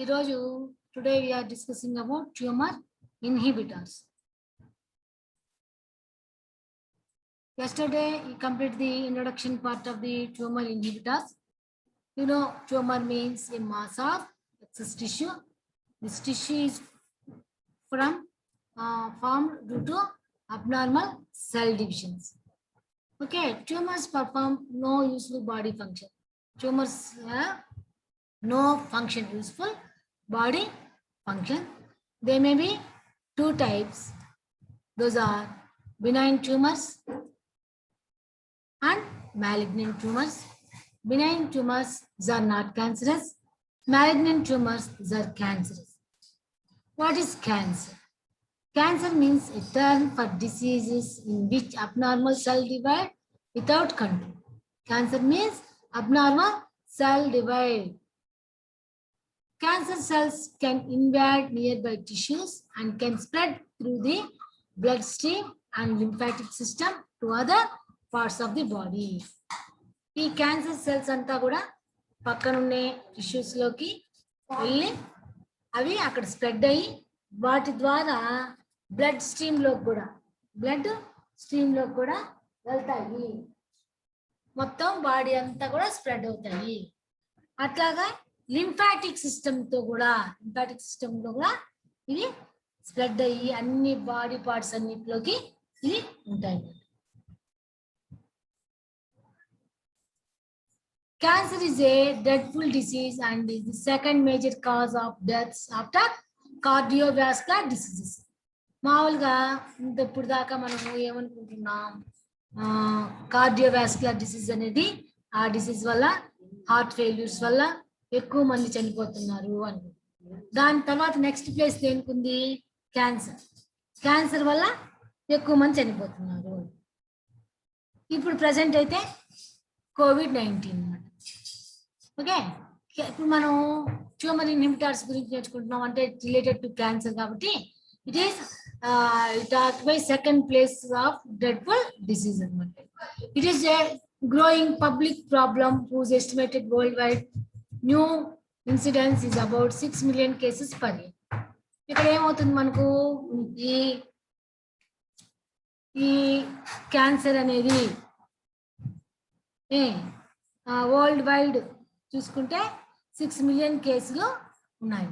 Today we are discussing about tumor inhibitors. Yesterday we completed the introduction part of the tumor inhibitors. You know, tumor means a mass of excess tissue. This tissue is formed due to abnormal cell divisions. Okay, tumors perform no useful body function. Tumors have no useful body function. There may be two types. Those are benign tumors and malignant tumors. Benign tumors are not cancerous. Malignant tumors are cancerous. What is cancer? Cancer means a term for diseases in which abnormal cell divide without control. Cancer means abnormal cell divide. Cancer cells can invade nearby tissues and can spread through the bloodstream and lymphatic system to other parts of the body. ఈ cancer cells అంతా కూడా పక్కనున్నే tissues లోకి వెళ్ళి అవి అక్కడ spread అయ్యి వాటి ద్వారా బ్లడ్ స్ట్రీమ్ లోకి కూడా వెళ్తాయి. మొత్తం బాడీ అంతా కూడా స్ప్రెడ్ అవుతాయి. అట్లాగా లింఫాటిక్ సిస్టమ్ లో కూడా ఇవి స్ప్రెడ్ అయ్యి అన్ని బాడీ పార్ట్స్ అన్నిటిలోకి ఇవి ఉంటాయి. Cancer is a dreadful disease and is the second major cause of deaths after cardiovascular diseases. మామూలుగా ఇప్పుడు దాకా మనం ఏమనుకుంటున్నాం, కార్డియోవాస్కులర్ డిసీజ్ అనేది ఆ డిసీజ్ వల్ల హార్ట్ ఫెయిల్యూర్స్ వల్ల ఎక్కువ మంది చనిపోతున్నారు అని. దాని తర్వాత నెక్స్ట్ ప్లేస్ దేనికుంది? క్యాన్సర్ వల్ల ఎక్కువ మంది చనిపోతున్నారు. ఇప్పుడు ప్రజెంట్ అయితే COVID-19 అన్నమాట. ఓకే, ఇప్పుడు మనం ట్యూమర్ ఇన్హిబిటర్స్ గురించి నేర్చుకుంటున్నాం, అంటే రిలేటెడ్ టు క్యాన్సర్ కాబట్టి it occupies second place of dreadful disease అన్నమాట. It is a growing public problem whose estimated worldwide new incidence is about 6 million cases per year. ఇక్కడ ఏమవుతుంది మనకు, ఈ క్యాన్సర్ అనేది వరల్డ్ వైడ్ చూసుకుంటే 6 మిలియన్ కేసులు ఉన్నాయి.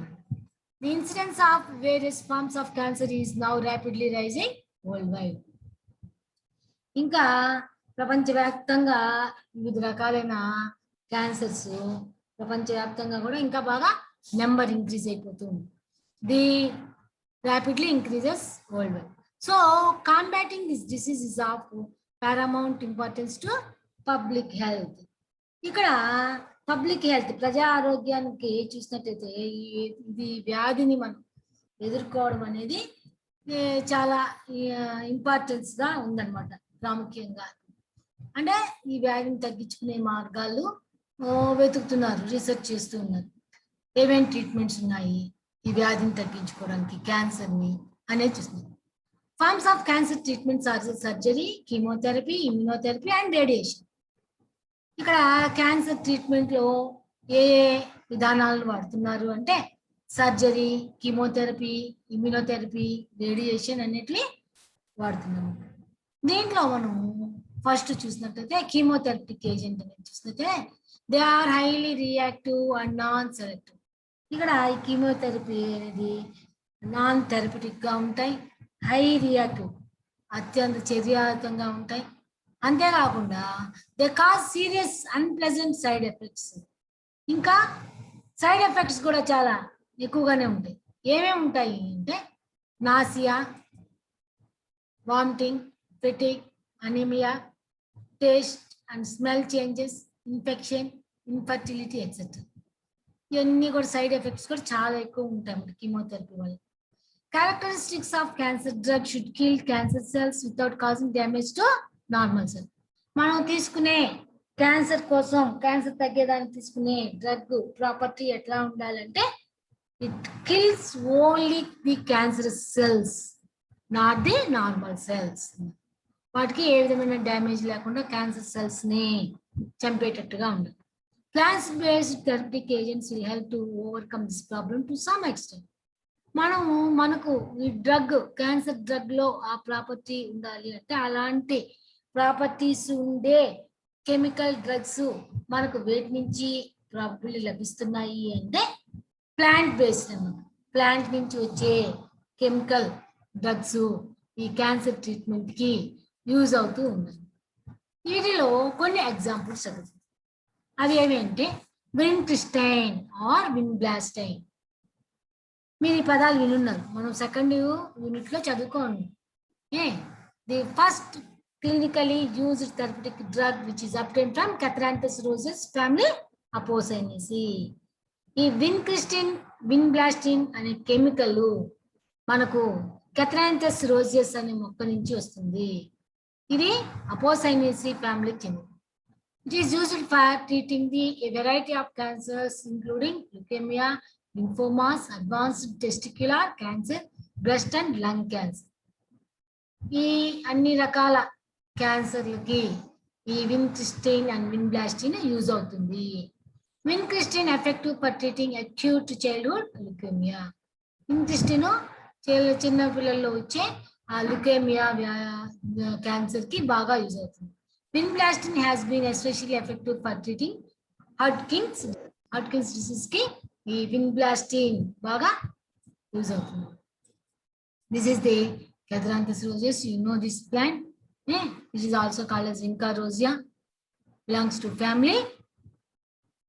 The incidence of various forms of cancer is now rapidly rising worldwide. ఇంకా ప్రపంచవ్యాప్తంగా వివిధ రకాలైన క్యాన్సర్స్ ప్రపంచవ్యాప్తంగా కూడా ఇంకా బాగా నెంబర్ ఇంక్రీజ్ అయిపోతుంది. The rapidly increases worldwide. So combating this disease is of paramount importance to public health. ఇక్కడ పబ్లిక్ హెల్త్, ప్రజా ఆరోగ్యానికి చూసినట్టయితే ఇది వ్యాధిని మనం ఎదుర్కోవడం అనేది చాలా ఇంపార్టెన్స్ గా ఉందన్నమాట. ప్రాముఖ్యంగా అంటే ఈ వ్యాధిని తగ్గించుకునే మార్గాలు వెతుకుతున్నారు, రీసెర్చ్ చేస్తూ ఉన్నారు. ఏమేమి ట్రీట్మెంట్స్ ఉన్నాయి ఈ వ్యాధిని తగ్గించుకోవడానికి, క్యాన్సర్ని అనేది చూస్తున్నారు. Forms of cancer treatments are surgery, chemotherapy, immunotherapy and radiation. ఇక్కడ క్యాన్సర్ ట్రీట్మెంట్ లో ఏ విధానాలను వాడుతున్నారు అంటే సర్జరీ, కీమోథెరపీ, ఇమ్యునోథెరపీ, రేడియేషన్ అన్నిటిని వాడుతున్నాము. దీంట్లో మనం ఫస్ట్ చూసినట్టయితే కీమోథెరపిక్ ఏజెంట్ అనేది చూసినట్టే they are highly reactive and non selective. ఇక్కడ ఈ కీమోథెరపీ అనేది నాన్ థెరపిటిక్ గా ఉంటాయి, హై రియాక్టివ్ అత్యంత చర్యాత్మకంగా ఉంటాయి. అంతేకాకుండా they cause serious unpleasant side effects. ఇంకా సైడ్ ఎఫెక్ట్స్ కూడా చాలా ఎక్కువగానే ఉంటాయి. ఏమేమి ఉంటాయి అంటే nausea, vomiting, fatigue, anaemia, taste and smell changes, infection, infertility etcetera. ఇవన్నీ కూడా సైడ్ ఎఫెక్ట్స్ కూడా చాలా ఎక్కువ ఉంటాయి కీమోథెరపీ వల్ల. Characteristics of cancer drug should kill cancer cells without causing damage to normal cell. మనం తీసుకునే క్యాన్సర్ కోసం, క్యాన్సర్ తగ్గేదానికి తీసుకునే డ్రగ్ ప్రాపర్టీ ఎట్లా ఉండాలంటే it kills only the cancerous cells, not the normal cells. వాటికి ఏ విధమైన డ్యామేజ్ లేకుండా క్యాన్సర్ సెల్స్ ని చంపేటట్టుగా ఉండాలి. Plants-based therapeutic agents will help to overcome this problem to some extent. మనకు ఈ డ్రగ్ క్యాన్సర్ డ్రగ్ లో ఆ ప్రాపర్టీ ఉండాలి అంటే అలాంటి ప్రాపర్టీస్ ఉండే కెమికల్ డ్రగ్స్ మనకు వేటి నుంచి ప్రాబబిలిటీ లభిస్తున్నాయి అంటే ప్లాంట్ బేస్డ్ అన్నమాట. ప్లాంట్ నుంచి వచ్చే కెమికల్ డ్రగ్స్ ఈ క్యాన్సర్ ట్రీట్మెంట్ కి యూజ్ అవుతూ ఉన్నాయి. వీటిలో కొన్ని ఎగ్జాంపుల్స్ చదువుతాం. అవి ఏమంటే విన్క్రిస్టైన్ ఆర్ విన్బ్లాస్టైన్. మీరు ఈ పదాలు వినున్నారు, మనం సెకండ్ యూనిట్ లో చదువుకోండి. The first clinically used therapeutic drug which is obtained from Catranthus roseus family Apocynaceae. ఈ విన్క్రిస్టిన్ విన్బ్లాస్టిన్ అనే కెమికల్ మనకు Catranthus roseus అనే మొక్క నుంచి వస్తుంది. ఇది Apocynaceae ఫ్యామిలీకి చెందింది. It is used for treating a variety of cancers including leukemia, lymphomas, advanced testicular cancer, breast and lung cancer. ఈ అన్ని రకాల క్యాన్సర్లకి ఈ విన్క్రిస్టిన్ అండ్ విన్బ్లాస్టిన్ యూజ్ అవుతుంది. Vincristine effective for treating acute childhood leukaemia. Vincristine చిన్న పిల్లల్లో వచ్చే ఆ లుకేమియా క్యాన్సర్ కి బాగా యూజ్ అవుతుంది. Vinblastine has been especially effective for treating Hodgkin's disease కి ఈ విన్బ్లాస్టిన్ బాగా యూజ్ అవుతుంది. This is the Catranthus roseus. You know this plant. It is also called as Vinca rosea. Belongs to family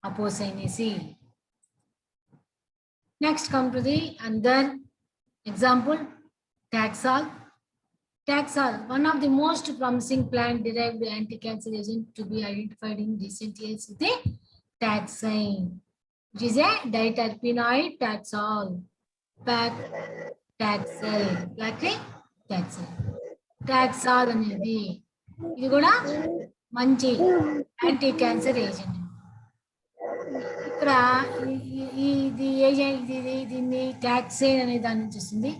Apocynaceae. Next, come to the another example, Taxol. Taxol, one of the most promising plant-derived anti-cancer agent to be identified in recent years with the taxane. It is a diterpenoid taxol. Taxol, like Taxol అనేది ఇది కూడా మంచి anti cancer agent. ఇక్కడ దీన్ని టాక్సేన్ అనే దాని నుంచి వస్తుంది.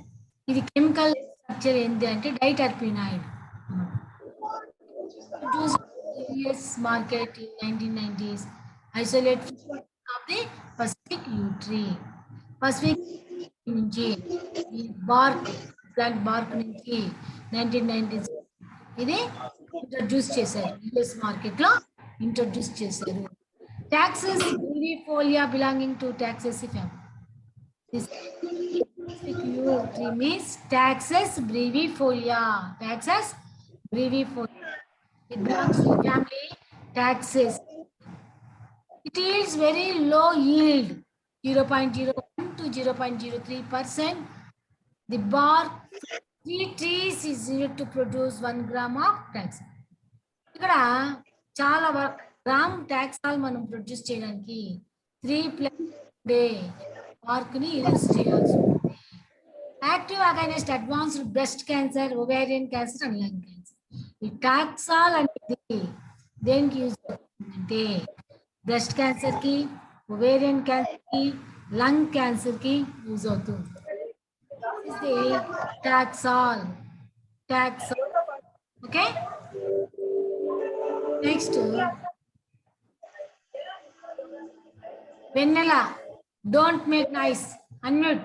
ఇది కెమికల్ స్ట్రక్చర్ ఏంటి అంటే డైటర్పినాయిడ్. US market in 1990s, isolate of the Pacific yew tree. Pacific నుంచి bark, plant bark నుంచి 1990s ఇది ఇంట్రడ్యూస్ చేశారు, యుఎస్ మార్కెట్ లో ఇంట్రడ్యూస్ చేశారు. Taxus brevifolia belonging to Taxaceae family. This yew tree means Taxus brevifolia. Taxus brevifolia. It belongs to family Taxaceae. It is very low yield, 0.01 to 0.03%. The bark 3 trees is needed to produce 1 gram of Taxol. ఇక్కడ చాలా gram taxol మనం produce చేయడానికి 3+ day bark ని use చేయాల్సి ఉంటుంది. Active against advanced breast cancer, ovarian cancer and lung cancer. ఈ taxol అనేది దేనికి యూజ్ అవుతుందంటే బ్రెస్ట్ క్యాన్సర్ కి, ఓవేరియన్ క్యాన్సర్ కి, లంగ్ క్యాన్సర్ కి యూజ్ అవుతుంది. Taxol. Okay. Next, Vanilla. Don't make noise. Unmute.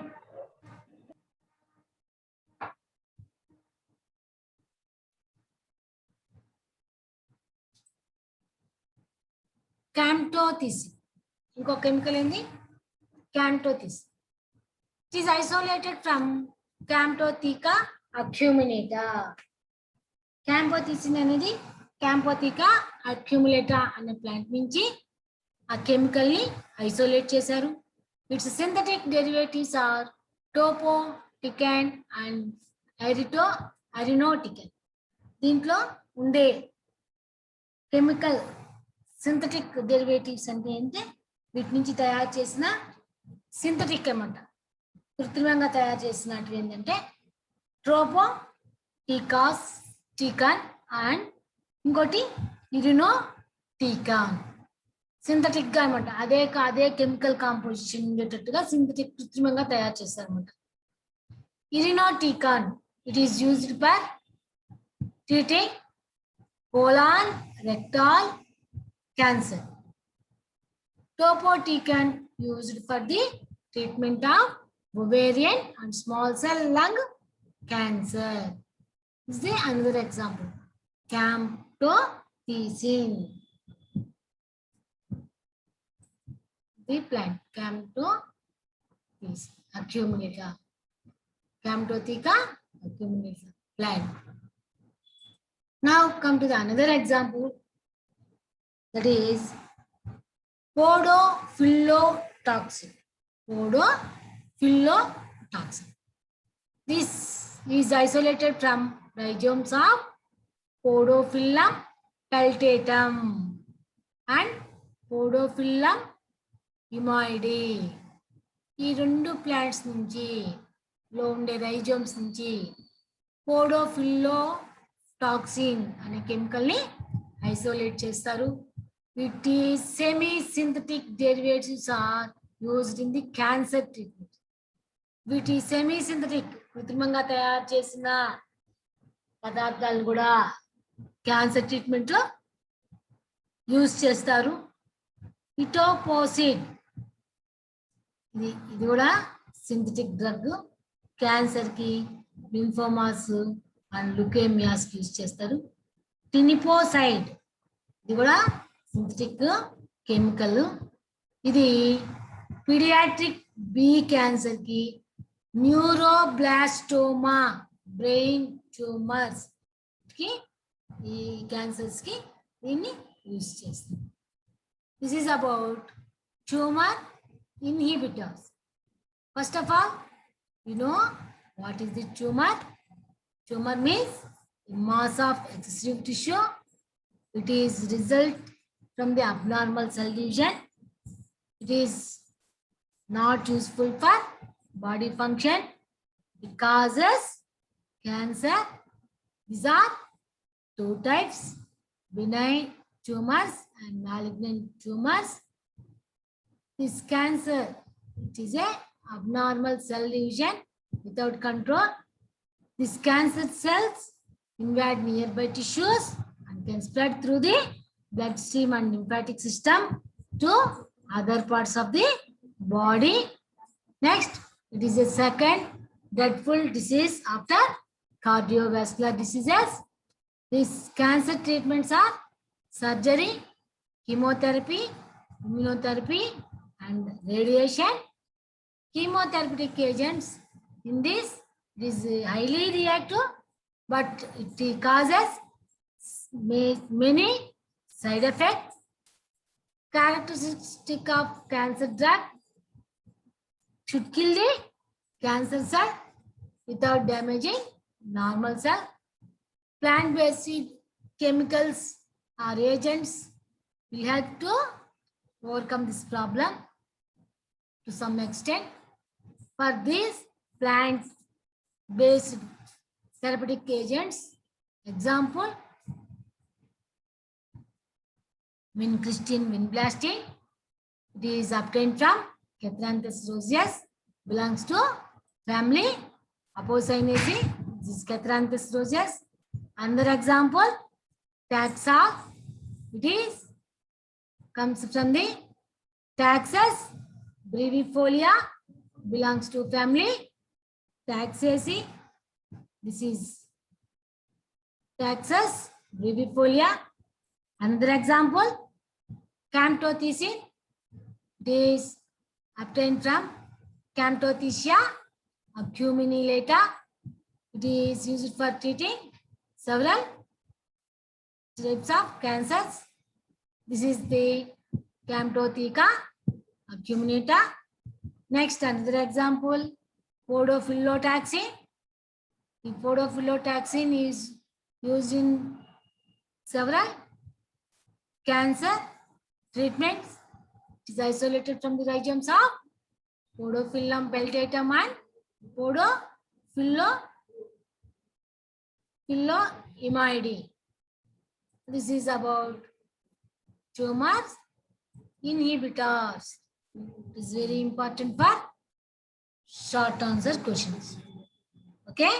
Camptothecin. ఇంకో కెమికల్ ఏంది? Camptothecin. It is isolated from Camptotheca acuminata. Camptothecin అనేది Camptotheca acuminata అనే ప్లాంట్ నుంచి ఆ కెమికల్ ని ఐసోలేట్ చేశారు. Its synthetic derivatives are topotecan and irinotecan. దీంట్లో ఉండే కెమికల్ సింథటిక్ డెరివేటివ్స్ అంటే ఏంటంటే వీటి నుంచి తయారు చేసిన సింథటిక్ అన్నమాట, కృత్రిమంగా తయారు చేసినట్టు ఏంటంటే ట్రోపోటికాన్ అండ్ ఇంకోటి ఇరినోటికాన్. సింథటిక్ గా అనమాట, అదే కెమికల్ కాంపోజిషన్ ఉండేటట్టుగా సింథటిక్ కృత్రిమంగా తయారు చేస్తారు అనమాట. Irinotecan it is used for treating colon rectal cancer. Topotecan used for the treatment of ovarian and small cell lung cancer. This is another example. Camptothecin. The plant Camptothecin acuminata. Camptotheca acuminata plant. Now come to the another example, that is podophylltoxin. Podophylltoxin. This is isolated from rhizomes of Podophyllum peltatum and Podophyllum humoide. ఈ రెండు plants నుంచి లో ఉండే rhizomes నుంచి పోడోఫిల్లోటాక్సిన్ అనే chemical ని isolate చేస్తారు. వీటి semi synthetic derivatives are used in the cancer treatment. వీటి సెమీ సింథటిక్ కృత్రిమంగా తయారు చేసిన పదార్థాలు కూడా క్యాన్సర్ ట్రీట్మెంట్ లో యూజ్ చేస్తారు. ఇటోపోసిడ్ ఇది కూడా సింథటిక్ డ్రగ్. క్యాన్సర్ కి, లింఫోమాస్ అండ్ లుకేమియాస్ కి యూజ్ చేస్తారు. టినిపోసైడ్ ఇది కూడా సింథటిక్ కెమికల్. ఇది పీడియాట్రిక్ బి క్యాన్సర్ కి, న్యూరోబ్లాస్టోమా బ్రెయిన్ ట్యూమర్స్ కి, ఈ క్యాన్సర్స్ కి దీన్ని యూజ్ చేస్తారు. This is about tumour inhibitors. First of all, you know what is the tumor? Tumor means a mass of excessive tissue. It is result from the abnormal cell division. It is not useful for body function. It causes cancer. These are two types: benign tumors and malignant tumors. This cancer, it is a abnormal cell division without control. These cancer cells invade nearby tissues and can spread through the bloodstream and lymphatic system to other parts of the body. Next, it is a second dreadful disease after cardiovascular diseases. These cancer treatments are surgery, chemotherapy, immunotherapy, and radiation. Chemotherapeutic agents in this is highly reactive, but it causes many side effects. Characteristic of cancer drug: should kill the cancer cell without damaging normal cell. Plant-based chemicals or agents will help to overcome this problem to some extent. For these plant-based therapeutic agents, example, vincristine vinblastine. It is obtained from Catranthus roseus, belongs to family Apocynaceae. This is Catranthus roseus. Another example, taxa. It is comes from the Taxus brevifolia, belongs to family Taxaceae. This is Taxus brevifolia. Another example, Camptothecin. It is obtained from Camptothecia acuminata. It is used for treating several types of cancers. This is the Camptotheca acuminata. Next, another example, podophylltoxin. The podophylltoxin is used in several cancer treatments. It is isolated from the rhizomes of Podophyllum peltatum and Podophyllum This is about tumors inhibitors. It is very important for short answer questions. Okay.